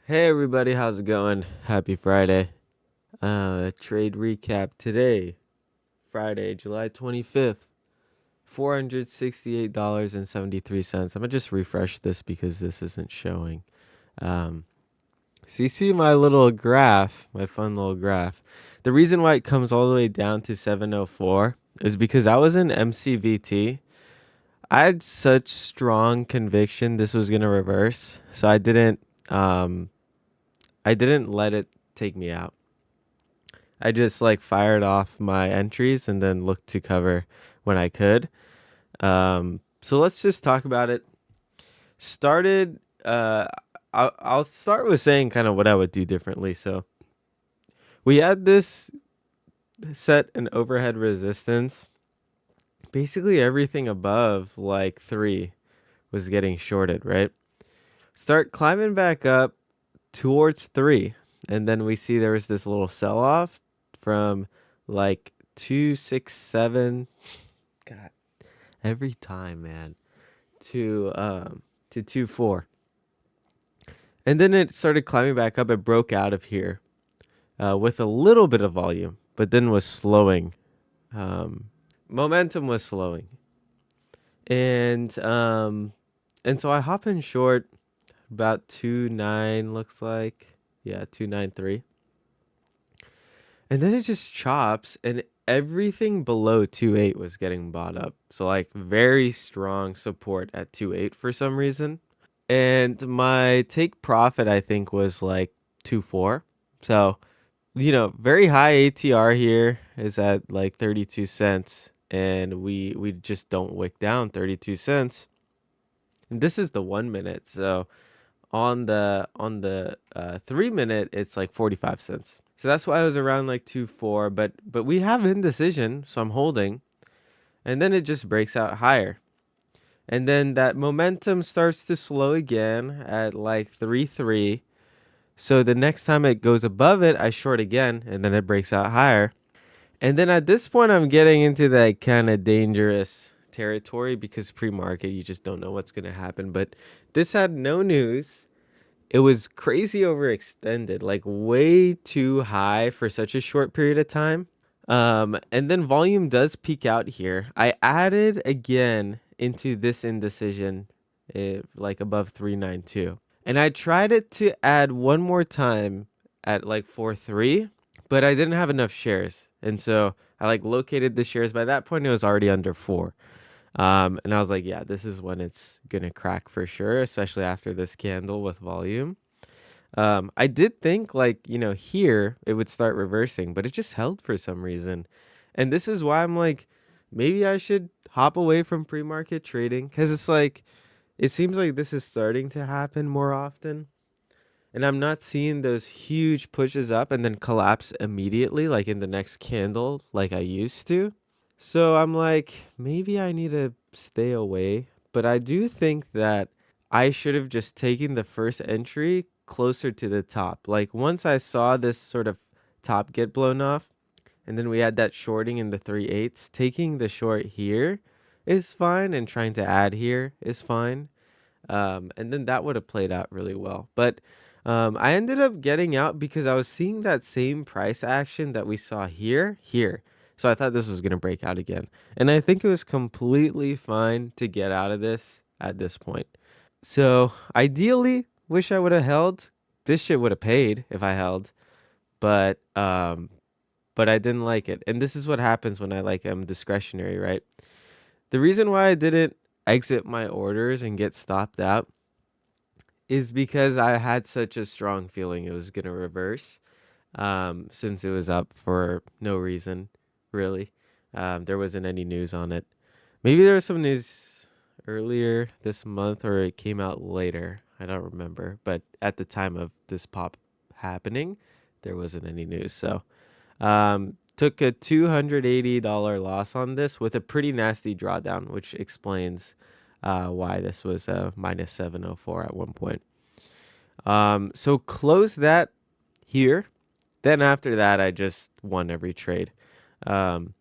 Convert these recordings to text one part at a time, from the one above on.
Hey everybody, how's it going? Happy Friday. Trade recap today, Friday, July 25th, $468.73. I'm gonna just refresh this because this isn't showing. Um, so you see my little graph, my fun little graph. The reason why it comes all the way down to 704 is because I was in MCVT. I had such strong conviction this was gonna reverse, so um I didn't let it take me out. I just like fired off my entries and then looked to cover when I could. So let's just talk about it. Started. I'll start with saying kind of what I would do differently. So we had this set an overhead resistance. Basically everything above like 3 was getting shorted, right? Start climbing back up towards 3, and then we see there was this little sell off from like 267. God, every time, man. To 2-4, and then it started climbing back up. It broke out of here with a little bit of volume, but then was slowing. Um, Momentum was slowing, and so I hop in short about 2.9 looks like, yeah, 2.93, and then it just chops and everything below 2.8 was getting bought up. So like very strong support at 2.8 for some reason. And my take profit I think was like 2.4. So, very high ATR here is at like 32 cents, and we just don't wick down 32 cents. And this is the 1 minute. So, on the 3 minute it's like 45 cents. So that's why I was around like 2.4, but we have indecision, so I'm holding. And then it just breaks out higher. And then that momentum starts to slow again at like 3.3. So the next time it goes above it, I short again, and then it breaks out higher. And then at this point, I'm getting into that kind of dangerous territory because pre-market, you just don't know what's going to happen. But this had no news. It was crazy overextended, like way too high for such a short period of time. And then volume does peak out here. I added again into this indecision, like above 392. And I tried it to add one more time at like 4.3, but I didn't have enough shares. And so I like located the shares. By that point, it was already under 4. And I was like, yeah, this is when it's going to crack for sure, especially after this candle with volume. I did think like, here it would start reversing, but it just held for some reason. And this is why I'm like, maybe I should hop away from pre-market trading, because it's like, it seems like this is starting to happen more often. And I'm not seeing those huge pushes up and then collapse immediately, like in the next candle, like I used to. So I'm like, maybe I need to stay away. But I do think that I should have just taken the first entry closer to the top. Like once I saw this sort of top get blown off, and then we had that shorting in the 3/8, taking the short here is fine, and trying to add here is fine. And then that would have played out really well. But I ended up getting out because I was seeing that same price action that we saw here. So I thought this was going to break out again. And I think it was completely fine to get out of this at this point. So ideally, wish I would have held. This shit would have paid if I held, but I didn't like it. And this is what happens when I like discretionary, right? The reason why I didn't exit my orders and get stopped out is because I had such a strong feeling it was gonna reverse. Since it was up for no reason, really. There wasn't any news on it. Maybe there was some news earlier this month, or it came out later. I don't remember. But at the time of this pop happening, there wasn't any news. So, took a $280 loss on this with a pretty nasty drawdown, which explains why this was a minus 704 at one point. So close that here. Then after that, I just won every trade. Um,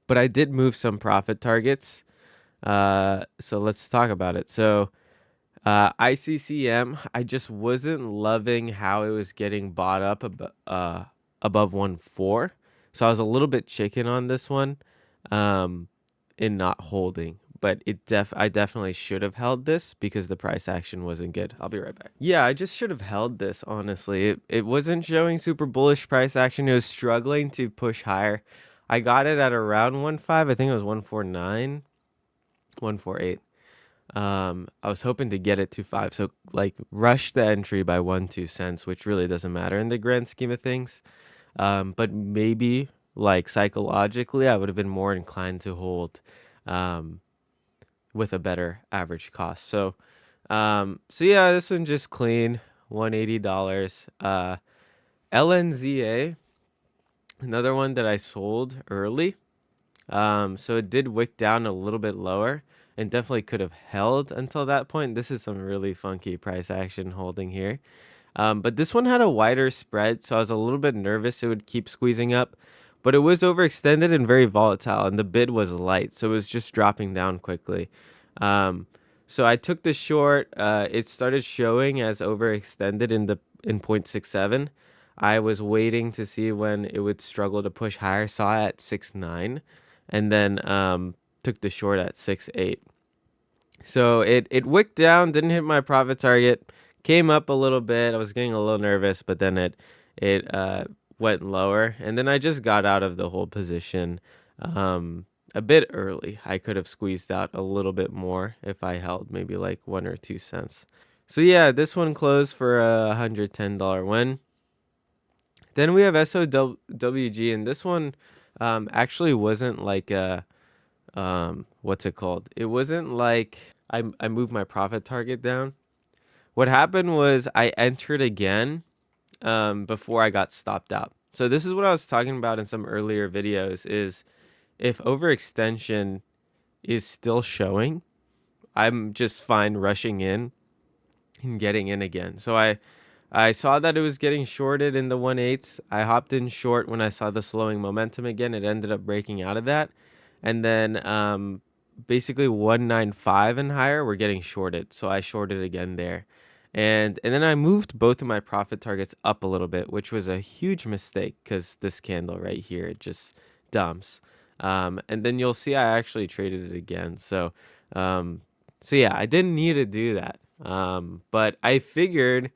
but I did move some profit targets. So let's talk about it. So ICCM, I just wasn't loving how it was getting bought up above 1.4. So I was a little bit chicken on this one, um, in not holding. But I definitely should have held this because the price action wasn't good. I'll be right back. Yeah, I just should have held this, honestly. It wasn't showing super bullish price action. It was struggling to push higher. I got it at around 1.5. I think it was 1.49, 1.48. I was hoping to get it to 5. So like rush the entry by 1-2 cents, which really doesn't matter in the grand scheme of things. But maybe like psychologically, I would have been more inclined to hold um, with a better average cost. So yeah, this one just clean, $180. LNZA, another one that I sold early. So it did wick down a little bit lower and definitely could have held until that point. This is some really funky price action holding here. But this one had a wider spread, so I was a little bit nervous it would keep squeezing up. But it was overextended and very volatile, and the bid was light, so it was just dropping down quickly. Um, so I took the short. It started showing as overextended in 0.67. I was waiting to see when it would struggle to push higher. Saw it at 6.9, and then took the short at 6.8. So it wicked down, didn't hit my profit target, came up a little bit. I was getting a little nervous, but then it went lower, and then I just got out of the whole position a bit early. I could have squeezed out a little bit more if I held maybe like 1 or 2 cents. So yeah, this one closed for a $110 win. Then we have SOWG, and this one actually wasn't like a what's it called? It wasn't like I moved my profit target down. What happened was I entered again before I got stopped out. So this is what I was talking about in some earlier videos is if overextension is still showing, I'm just fine rushing in and getting in again. So I saw that it was getting shorted in the 1/8. I hopped in short when I saw the slowing momentum again. It ended up breaking out of that. And then basically 195 and higher we're getting shorted. So I shorted again there. And then I moved both of my profit targets up a little bit, which was a huge mistake because this candle right here, it just dumps. And then you'll see I actually traded it again. Um, so yeah, I didn't need to do that. But I figured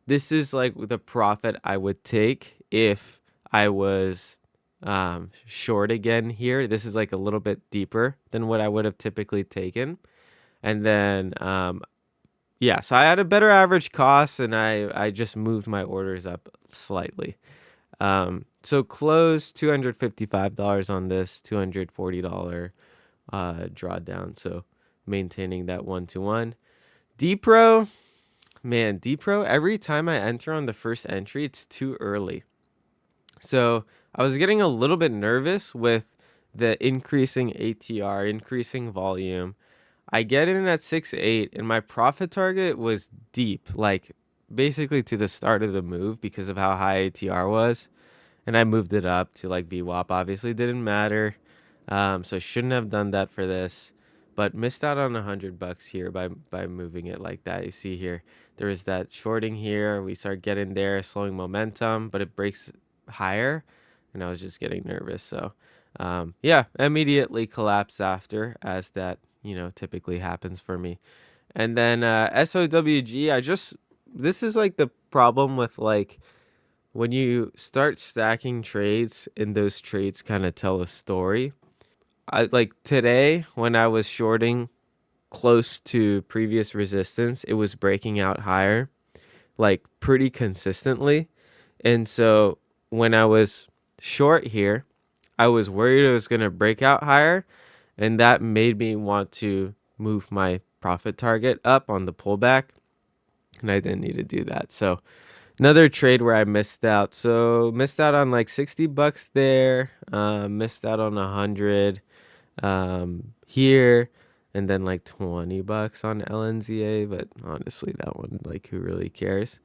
this is like the profit I would take if I was short again here. This is like a little bit deeper than what I would have typically taken. And then, yeah, so I had a better average cost and I just moved my orders up slightly. So close $255 on this, $240 drawdown. So maintaining that 1-to-1. DPRO. Man, DPRO, every time I enter on the first entry, it's too early. So I was getting a little bit nervous with the increasing ATR, increasing volume. I get in at 6.8, and my profit target was deep, like basically to the start of the move because of how high ATR was. And I moved it up to like VWAP, obviously didn't matter. So I shouldn't have done that for this, but missed out on $100 here by moving it like that. You see here, there is that shorting here. We start getting there, slowing momentum, but it breaks higher, and I was just getting nervous. So, yeah, immediately collapsed after, as that typically happens for me. And then SOWG, this is like the problem with like when you start stacking trades and those trades kind of tell a story. I like today when I was shorting close to previous resistance, it was breaking out higher, like pretty consistently. And so when I was short here, I was worried it was going to break out higher. And that made me want to move my profit target up on the pullback. And I didn't need to do that. So another trade where I missed out. So missed out on like $60 there. Missed out on 100 here, and then like $20 on LNZA, but honestly that one, like, who really cares?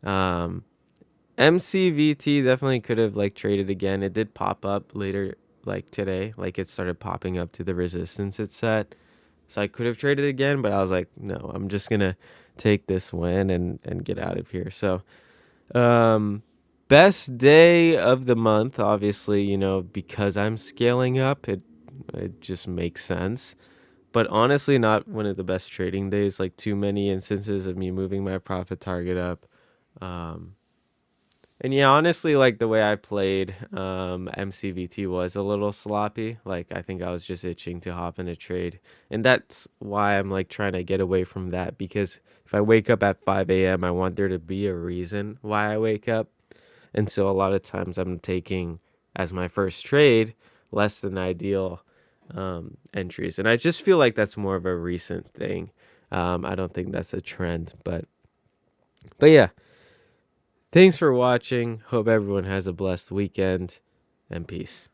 MCVT definitely could have like traded again. It did pop up later, like today, like it started popping up to the resistance it set, So I could have traded again, but I was like, no, I'm just gonna take this win and get out of here. So um best day of the month, obviously, because I'm scaling up, it just makes sense. But honestly, not one of the best trading days. Like too many instances of me moving my profit target up. Um, and yeah, honestly, like the way I played MCVT was a little sloppy. Like I think I was just itching to hop in a trade, and that's why I'm like trying to get away from that. Because if I wake up at 5 a.m., I want there to be a reason why I wake up. And so a lot of times I'm taking as my first trade less than ideal entries. And I just feel like that's more of a recent thing. I don't think that's a trend, but yeah, thanks for watching. Hope everyone has a blessed weekend and peace.